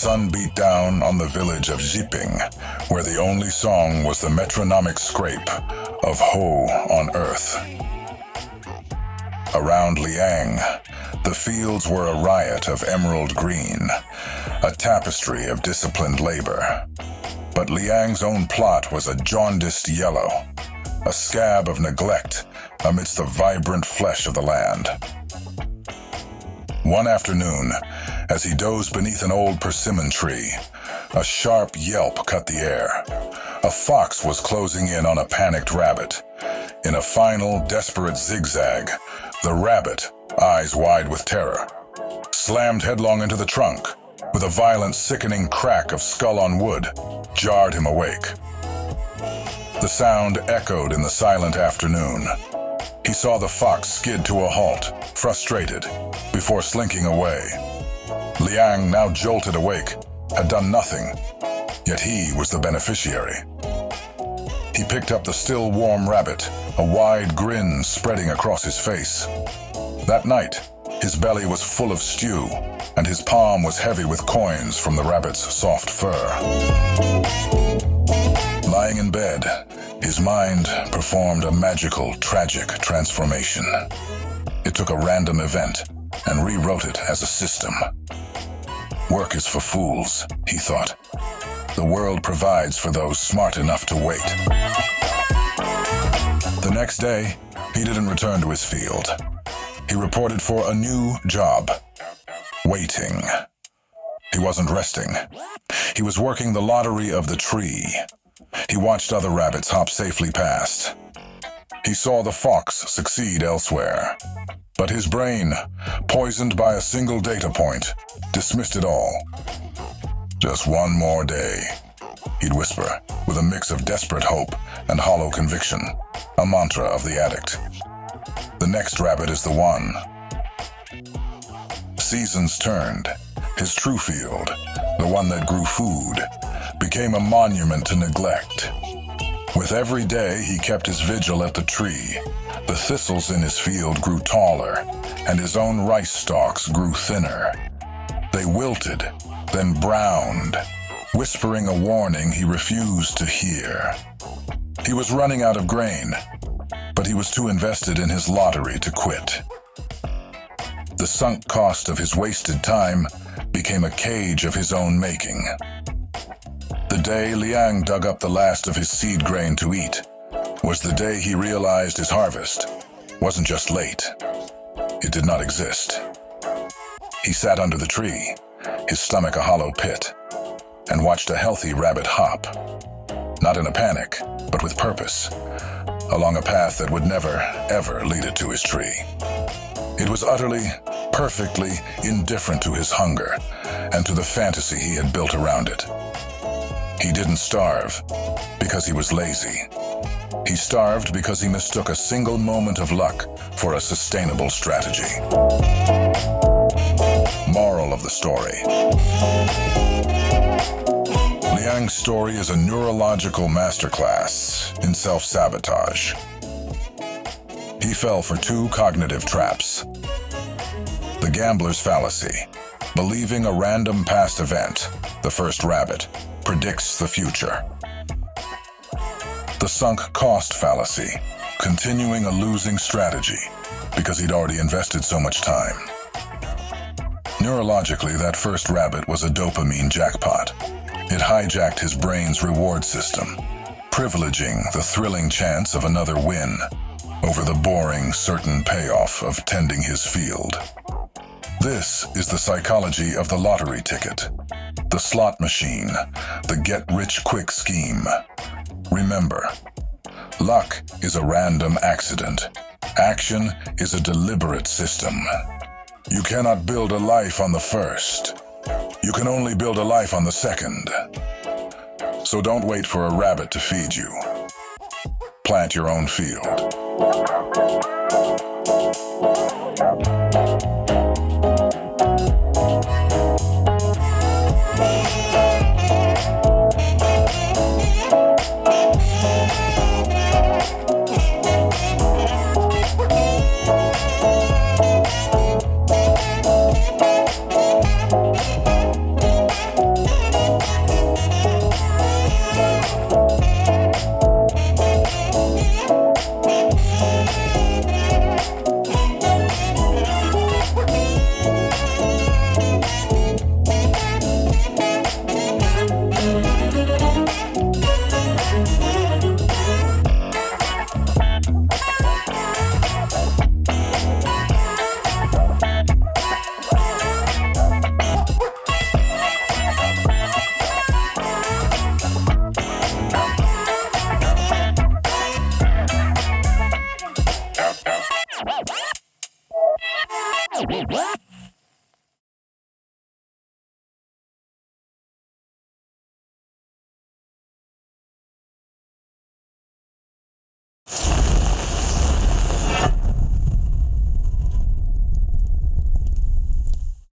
sun beat down on the village of Jiping, where the only song was the metronomic scrape of Ho on earth. Around Liang, the fields were a riot of emerald green, a tapestry of disciplined labor. But Liang's own plot was a jaundiced yellow, a scab of neglect amidst the vibrant flesh of the land. One afternoon, as he dozed beneath an old persimmon tree, a sharp yelp cut the air. A fox was closing in on a panicked rabbit. In a final, desperate zigzag, the rabbit, eyes wide with terror, slammed headlong into the trunk, with a violent, sickening crack of skull on wood, jarred him awake. The sound echoed in the silent afternoon. He saw the fox skid to a halt, frustrated, before slinking away. Liang, now jolted awake, had done nothing, yet he was the beneficiary. He picked up the still warm rabbit, a wide grin spreading across his face. That night, his belly was full of stew, and his palm was heavy with coins from the rabbit's soft fur. Lying in bed, his mind performed a magical, tragic transformation. It took a random event and rewrote it as a system. Work is for fools, he thought. The world provides for those smart enough to wait. The next day, he didn't return to his field. He reported for a new job. Waiting. He wasn't resting. He was working the lottery of the tree. He watched other rabbits hop safely past. He saw the fox succeed elsewhere. But his brain, poisoned by a single data point, dismissed it all. Just one more day, he'd whisper, with a mix of desperate hope and hollow conviction, a mantra of the addict. The next rabbit is the one. Seasons turned. His true field, the one that grew food, became a monument to neglect. With every day he kept his vigil at the tree, the thistles in his field grew taller, and his own rice stalks grew thinner. They wilted, then browned, whispering a warning he refused to hear. He was running out of grain, but he was too invested in his lottery to quit. The sunk cost of his wasted time became a cage of his own making. The day Liang dug up the last of his seed grain to eat was the day he realized his harvest wasn't just late. It did not exist. He sat under the tree, his stomach a hollow pit, and watched a healthy rabbit hop, not in a panic, but with purpose, along a path that would never, ever lead it to his tree. It was utterly, perfectly indifferent to his hunger and to the fantasy he had built around it. He didn't starve because he was lazy. He starved because he mistook a single moment of luck for a sustainable strategy. Moral of the story. Liang's story is a neurological masterclass in self-sabotage. He fell for two cognitive traps. The gambler's fallacy, believing a random past event, the first rabbit, predicts the future. The sunk cost fallacy, continuing a losing strategy because he'd already invested so much time. Neurologically, that first rabbit was a dopamine jackpot. It hijacked his brain's reward system, privileging the thrilling chance of another win over the boring, certain payoff of tending his field. This is the psychology of the lottery ticket, the slot machine, the get-rich-quick scheme. Remember, luck is a random accident. Action is a deliberate system. You cannot build a life on the first. You can only build a life on the second. So don't wait for a rabbit to feed you. Plant your own field.